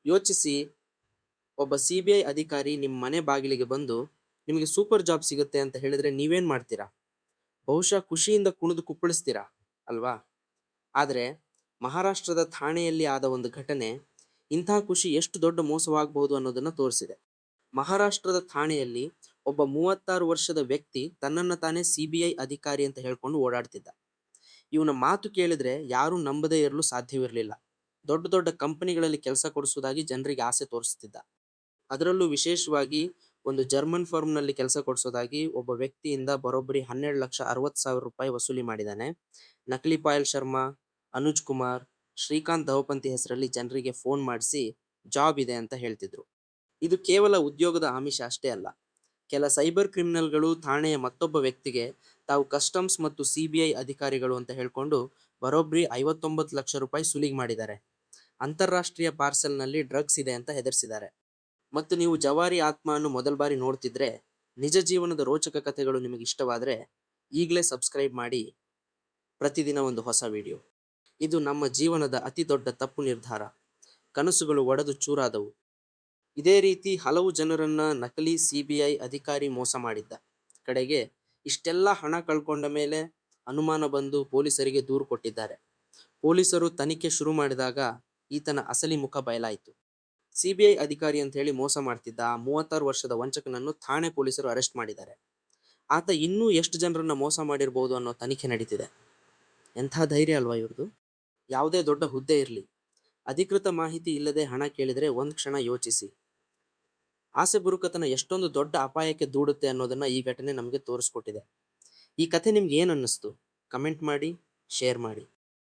ಯೋಚಿಸಿ, ಒಬ್ಬ CBI ಅಧಿಕಾರಿ ನಿಮ್ಮ ಮನೆ ಬಾಗಿಲಿಗೆ ಬಂದು ನಿಮಗೆ ಸೂಪರ್ ಜಾಬ್ ಸಿಗುತ್ತೆ ಅಂತ ಹೇಳಿದ್ರೆ ನೀವೇನ್ ಮಾಡ್ತೀರಾ? ಬಹುಶಃ ಖುಷಿಯಿಂದ ಕುಣಿದು ಕುಪ್ಪಳಿಸ್ತೀರಾ ಅಲ್ವಾ? ಆದರೆ ಮಹಾರಾಷ್ಟ್ರದ ಥಾಣೆಯಲ್ಲಿ ಆದ ಒಂದು ಘಟನೆ ಇಂತಹ ಖುಷಿ ಎಷ್ಟು ದೊಡ್ಡ ಮೋಸವಾಗಬಹುದು ಅನ್ನೋದನ್ನ ತೋರಿಸಿದೆ. ಮಹಾರಾಷ್ಟ್ರದ ಥಾಣೆಯಲ್ಲಿ ಒಬ್ಬ 36 ವರ್ಷದ ವ್ಯಕ್ತಿ ತನ್ನನ್ನು ತಾನೇ CBI ಅಧಿಕಾರಿ ಅಂತ ಹೇಳ್ಕೊಂಡು ಓಡಾಡ್ತಿದ್ದ. ಇವನ ಮಾತು ಕೇಳಿದ್ರೆ ಯಾರೂ ನಂಬದೇ ಇರಲು ಸಾಧ್ಯವಿರಲಿಲ್ಲ. ದೊಡ್ಡ ದೊಡ್ಡ ಕಂಪನಿಗಳಲ್ಲಿ ಕೆಲಸ ಕೊಡಿಸುವುದಾಗಿ ಜನರಿಗೆ ಆಸೆ ತೋರಿಸ್ತಿದ್ದ. ಅದರಲ್ಲೂ ವಿಶೇಷವಾಗಿ ಒಂದು ಜರ್ಮನ್ ಫರ್ಮ್‌ನಲ್ಲಿ ಕೆಲಸ ಕೊಡಿಸೋದಾಗಿ ಒಬ್ಬ ವ್ಯಕ್ತಿಯಿಂದ ಬರೋಬ್ಬರಿ 12,60,000 ವಸೂಲಿ ಮಾಡಿದ್ದಾನೆ. ನಕಲಿ ಪಾಯಲ್ ಶರ್ಮಾ, ಅನುಜ್ ಕುಮಾರ್, ಶ್ರೀಕಾಂತ್ ದವಪಂತಿ ಹೆಸರಲ್ಲಿ ಜನರಿಗೆ ಫೋನ್ ಮಾಡಿಸಿ ಜಾಬ್ ಇದೆ ಅಂತ ಹೇಳ್ತಿದ್ರು. ಇದು ಕೇವಲ ಉದ್ಯೋಗದ ಆಮಿಷ ಅಷ್ಟೇ ಅಲ್ಲ. ಕೆಲ ಸೈಬರ್ ಕ್ರಿಮಿನಲ್ಗಳು ಠಾಣೆಯ ಮತ್ತೊಬ್ಬ ವ್ಯಕ್ತಿಗೆ ತಾವು ಕಸ್ಟಮ್ಸ್ ಮತ್ತು CBI ಅಧಿಕಾರಿಗಳು ಅಂತ ಹೇಳ್ಕೊಂಡು ಬರೋಬ್ಬರಿ 59 ಲಕ್ಷ ರೂಪಾಯಿ ಸುಲಿಗೆ ಮಾಡಿದ್ದಾರೆ. ಅಂತಾರಾಷ್ಟ್ರೀಯ ಪಾರ್ಸೆಲ್‌ನಲ್ಲಿ ಡ್ರಗ್ಸ್ ಇದೆ ಅಂತ ಹೆದರಿಸಿದ್ದಾರೆ. ಮತ್ತು ನೀವು ಜವಾರಿ ಆತ್ಮ ಅನ್ನು ಮೊದಲ ಬಾರಿ ನೋಡ್ತಿದ್ರೆ, ನಿಜ ಜೀವನದ ರೋಚಕ ಕಥೆಗಳು ನಿಮಗೆ ಇಷ್ಟವಾದರೆ ಈಗಲೇ ಸಬ್ಸ್ಕ್ರೈಬ್ ಮಾಡಿ. ಪ್ರತಿದಿನ ಒಂದು ಹೊಸ ವಿಡಿಯೋ. ಇದು ನಮ್ಮ ಜೀವನದ ಅತಿ ದೊಡ್ಡ ತಪ್ಪು ನಿರ್ಧಾರ. ಕನಸುಗಳು ಒಡೆದು ಚೂರಾದವು. ಇದೇ ರೀತಿ ಹಲವು ಜನರನ್ನ ನಕಲಿ CBI ಅಧಿಕಾರಿ ಮೋಸ ಮಾಡಿದ್ದ. ಕಡೆಗೆ ಇಷ್ಟೆಲ್ಲ ಹಣ ಕಳ್ಕೊಂಡ ಮೇಲೆ ಅನುಮಾನ ಬಂದು ಪೊಲೀಸರಿಗೆ ದೂರು ಕೊಟ್ಟಿದ್ದಾರೆ. ಪೊಲೀಸರು ತನಿಖೆ ಶುರು ಮಾಡಿದಾಗ ಈತನ ಅಸಲಿ ಮುಖ ಬಯಲಾಯಿತು. CBI ಅಧಿಕಾರಿ ಅಂತ ಹೇಳಿ ಮೋಸ ಮಾಡ್ತಿದ್ದ ಆ 36 ವರ್ಷದ ವಂಚಕನನ್ನು ಥಾಣೆ ಪೊಲೀಸರು ಅರೆಸ್ಟ್ ಮಾಡಿದ್ದಾರೆ. ಆತ ಇನ್ನೂ ಎಷ್ಟು ಜನರನ್ನ ಮೋಸ ಮಾಡಿರ್ಬೋದು ಅನ್ನೋ ತನಿಖೆ ನಡೀತಿದೆ. ಎಂಥ ಧೈರ್ಯ ಅಲ್ವಾ ಇವ್ರದ್ದು? ಯಾವುದೇ ದೊಡ್ಡ ಹುದ್ದೆ ಇರಲಿ, ಅಧಿಕೃತ ಮಾಹಿತಿ ಇಲ್ಲದೆ ಹಣ ಕೇಳಿದರೆ ಒಂದು ಕ್ಷಣ ಯೋಚಿಸಿ. ಆಸೆ ಬುರುಕತನ ಎಷ್ಟೊಂದು ದೊಡ್ಡ ಅಪಾಯಕ್ಕೆ ದೂಡುತ್ತೆ ಅನ್ನೋದನ್ನ ಈ ಘಟನೆ ನಮಗೆ ತೋರಿಸ್ಕೊಟ್ಟಿದೆ. ಈ ಕಥೆ ನಿಮ್ಗೆ ಏನು ಅನ್ನಿಸ್ತು? ಕಮೆಂಟ್ ಮಾಡಿ, ಶೇರ್ ಮಾಡಿ.